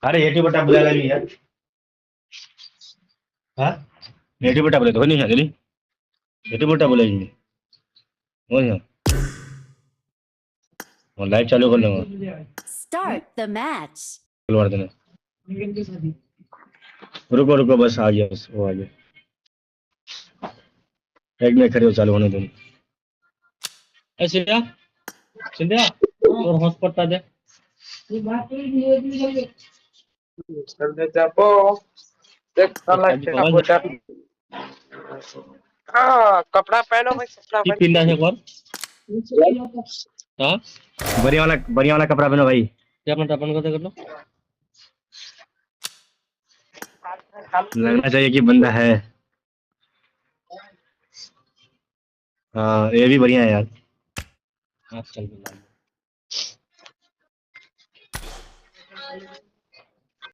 अरे एटी बटा बोलायला मी यार. हा एटी बटा बोलायचं हो नाही गेली. एटी बटा बोलायची मी हो ना. मग लाईव्ह चालू कर मग. Start the match. वाढते ना. रुको रुको बस आ गया बस वो आ गया. एक मिनट खड़े हो चालू होने दो. ए सिंधिया सिंधिया और हॉटस्पॉट आ दे. कर देते आपको देख साला क्या बोलता हाँ कपड़ा पहनो भाई कपड़ा की पहन पिंडा है कौन. हाँ बढ़िया वाला कपड़ा पहनो भाई. क्या अपना अपन कर लो. लगना चाहिए कि बंदा है. हाँ ये भी बढ़िया है यार. आजकल